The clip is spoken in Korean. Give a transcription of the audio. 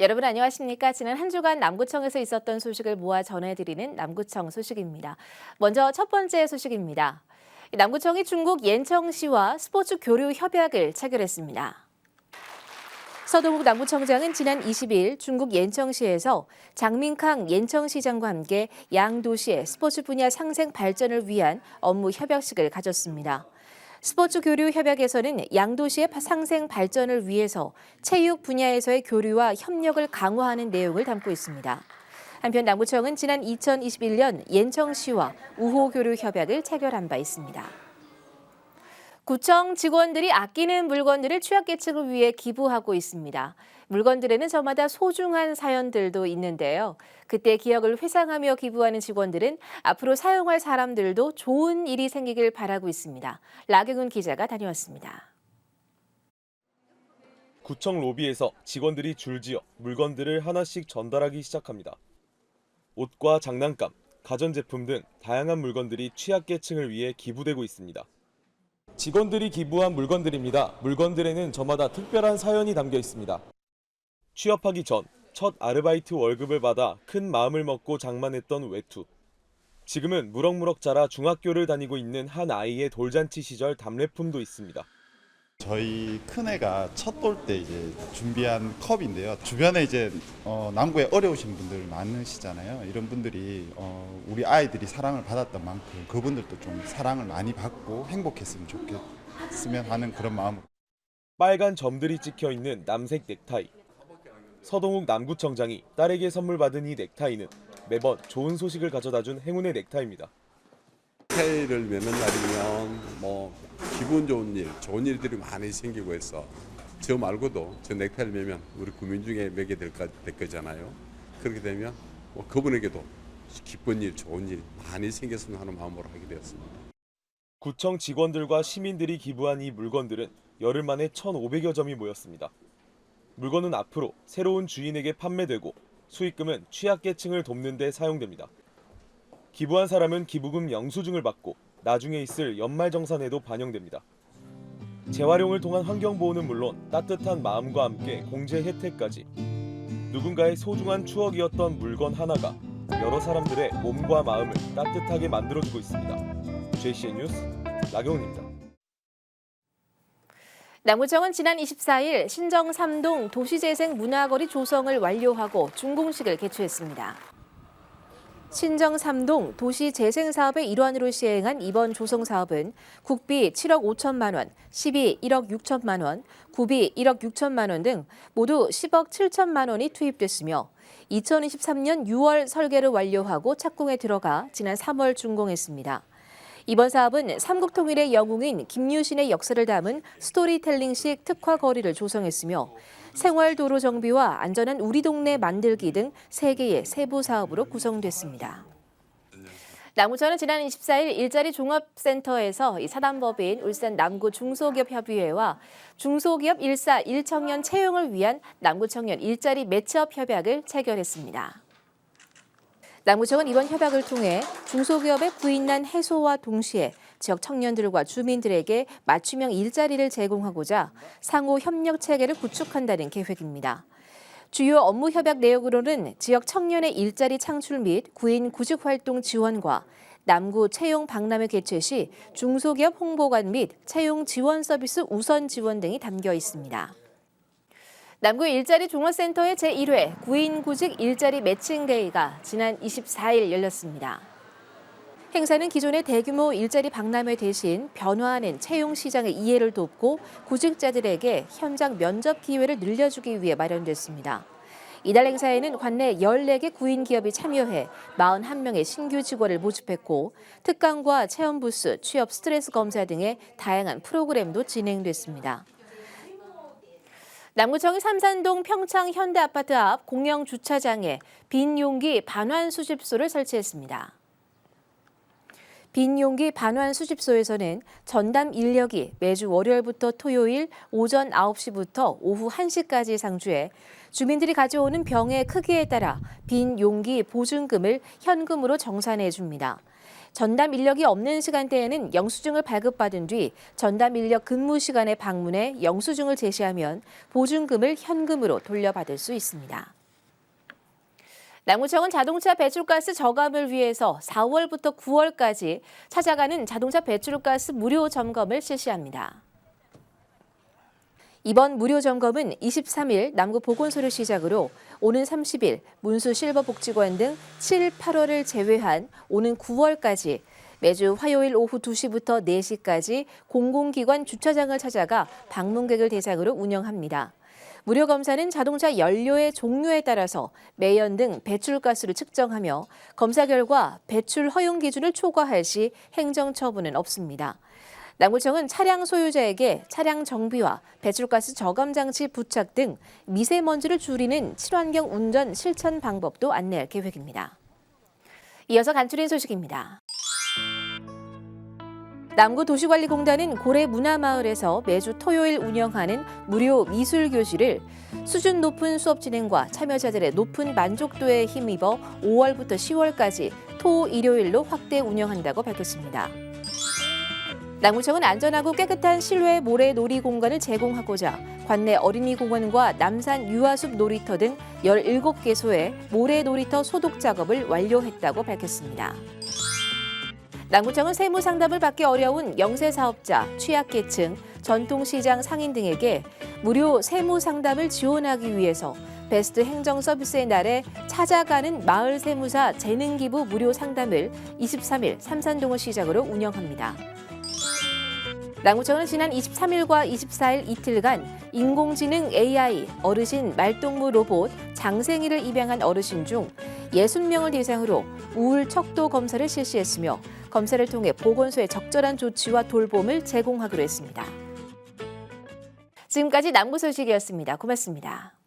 여러분 안녕하십니까? 지난 한 주간 남구청에서 있었던 소식을 모아 전해드리는 남구청 소식입니다. 먼저 첫 번째 소식입니다. 남구청이 중국 옌청시와 스포츠 교류 협약을 체결했습니다. 서동욱 남구청장은 지난 20일 중국 옌청시에서 장민캉 옌청시장과 함께 양도시의 스포츠 분야 상생 발전을 위한 업무 협약식을 가졌습니다. 스포츠 교류 협약에서는 양도시의 상생 발전을 위해서 체육 분야에서의 교류와 협력을 강화하는 내용을 담고 있습니다. 한편 남구청은 지난 2021년 옌청시와 우호 교류 협약을 체결한 바 있습니다. 구청 직원들이 아끼는 물건들을 취약계층을 위해 기부하고 있습니다. 물건들에는 저마다 소중한 사연들도 있는데요. 그때 기억을 회상하며 기부하는 직원들은 앞으로 사용할 사람들도 좋은 일이 생기길 바라고 있습니다. 라경훈 기자가 다녀왔습니다. 구청 로비에서 직원들이 줄지어 물건들을 하나씩 전달하기 시작합니다. 옷과 장난감, 가전제품 등 다양한 물건들이 취약계층을 위해 기부되고 있습니다. 직원들이 기부한 물건들입니다. 물건들에는 저마다 특별한 사연이 담겨 있습니다. 취업하기 전 첫 아르바이트 월급을 받아 큰 마음을 먹고 장만했던 외투. 지금은 무럭무럭 자라 중학교를 다니고 있는 한 아이의 돌잔치 시절 답례품도 있습니다. 저희 큰애가 첫 돌 때 이제 준비한 컵인데요. 주변에 이제 남구에 어려우신 분들 많으시잖아요. 이런 분들이 우리 아이들이 사랑을 받았던 만큼 그분들도 좀 사랑을 많이 받고 행복했으면 좋겠으면 하는 그런 마음으로. 빨간 점들이 찍혀 있는 남색 넥타이. 서동욱 남구청장이 딸에게 선물 받은 이 넥타이는 매번 좋은 소식을 가져다준 행운의 넥타이입니다. 넥타이를 매는 날이면 기분 좋은 일, 좋은 일들이 많이 생기고 해서 저 말고도 저 넥타이를 매면 우리 구민 중에 매게 될 거잖아요. 그렇게 되면 그분에게도 기쁜 일, 좋은 일 많이 생겼으면 하는 마음으로 하게 되었습니다. 구청 직원들과 시민들이 기부한 이 물건들은 열흘 만에 1,500여 점이 모였습니다. 물건은 앞으로 새로운 주인에게 판매되고 수익금은 취약계층을 돕는 데 사용됩니다. 기부한 사람은 기부금 영수증을 받고 나중에 있을 연말정산에도 반영됩니다. 재활용을 통한 환경보호는 물론 따뜻한 마음과 함께 공제 혜택까지 누군가의 소중한 추억이었던 물건 하나가 여러 사람들의 몸과 마음을 따뜻하게 만들어주고 있습니다. JCN 뉴스 라경훈입니다. 남구청은 지난 24일 신정 3동 도시재생 문화거리 조성을 완료하고 준공식을 개최했습니다. 신정 3동 도시재생 사업의 일환으로 시행한 이번 조성 사업은 국비 7억 5천만 원, 시비 1억 6천만 원, 구비 1억 6천만 원 등 모두 10억 7천만 원이 투입됐으며 2023년 6월 설계를 완료하고 착공에 들어가 지난 3월 준공했습니다. 이번 사업은 삼국통일의 영웅인 김유신의 역사를 담은 스토리텔링식 특화거리를 조성했으며 생활도로 정비와 안전한 우리 동네 만들기 등 3개의 세부 사업으로 구성됐습니다. 남구청은 지난 24일 일자리 종합센터에서 사단법인 울산 남구 중소기업협의회와 중소기업 1청년 채용을 위한 남구청년 일자리 매치업 협약을 체결했습니다. 남구청은 이번 협약을 통해 중소기업의 구인난 해소와 동시에 지역 청년들과 주민들에게 맞춤형 일자리를 제공하고자 상호 협력 체계를 구축한다는 계획입니다. 주요 업무 협약 내용으로는 지역 청년의 일자리 창출 및 구인 구직 활동 지원과 남구 채용 박람회 개최 시 중소기업 홍보관 및 채용 지원 서비스 우선 지원 등이 담겨 있습니다. 남구 일자리 종합센터의 제1회 구인구직 일자리 매칭데이가 지난 24일 열렸습니다. 행사는 기존의 대규모 일자리 박람회 대신 변화하는 채용 시장의 이해를 돕고 구직자들에게 현장 면접 기회를 늘려주기 위해 마련됐습니다. 이달 행사에는 관내 14개 구인 기업이 참여해 41명의 신규 직원을 모집했고 특강과 체험 부스, 취업 스트레스 검사 등의 다양한 프로그램도 진행됐습니다. 남구청이 삼산동 평창 현대아파트 앞 공영 주차장에 빈 용기 반환 수집소를 설치했습니다. 빈 용기 반환 수집소에서는 전담 인력이 매주 월요일부터 토요일 오전 9시부터 오후 1시까지 상주해 주민들이 가져오는 병의 크기에 따라 빈 용기 보증금을 현금으로 정산해 줍니다. 전담 인력이 없는 시간대에는 영수증을 발급받은 뒤 전담 인력 근무 시간에 방문해 영수증을 제시하면 보증금을 현금으로 돌려받을 수 있습니다. 남구청은 자동차 배출가스 저감을 위해서 4월부터 9월까지 찾아가는 자동차 배출가스 무료 점검을 실시합니다. 이번 무료 점검은 23일 남구 보건소를 시작으로 오는 30일 문수 실버복지관 등 7, 8월을 제외한 오는 9월까지 매주 화요일 오후 2시부터 4시까지 공공기관 주차장을 찾아가 방문객을 대상으로 운영합니다. 무료 검사는 자동차 연료의 종류에 따라서 매연 등 배출가스를 측정하며 검사 결과 배출 허용 기준을 초과할 시 행정처분은 없습니다. 남구청은 차량 소유자에게 차량 정비와 배출가스 저감 장치 부착 등 미세먼지를 줄이는 친환경 운전 실천 방법도 안내할 계획입니다. 이어서 간추린 소식입니다. 남구도시관리공단은 고래문화마을에서 매주 토요일 운영하는 무료 미술교실을 수준 높은 수업 진행과 참여자들의 높은 만족도에 힘입어 5월부터 10월까지 토, 일요일로 확대 운영한다고 밝혔습니다. 남구청은 안전하고 깨끗한 실외 모래 놀이 공간을 제공하고자 관내 어린이공원과 남산 유아숲 놀이터 등 17개소의 모래 놀이터 소독 작업을 완료했다고 밝혔습니다. 남구청은 세무상담을 받기 어려운 영세 사업자, 취약계층, 전통시장 상인 등에게 무료 세무상담을 지원하기 위해서 베스트 행정서비스의 날에 찾아가는 마을세무사 재능기부 무료 상담을 23일 삼산동을 시작으로 운영합니다. 남구청은 지난 23일과 24일 이틀간 인공지능 AI, 어르신 말동무 로봇, 장생이를 입양한 어르신 중 60명을 대상으로 우울 척도 검사를 실시했으며 검사를 통해 보건소에 적절한 조치와 돌봄을 제공하기로 했습니다. 지금까지 남구 소식이었습니다. 고맙습니다.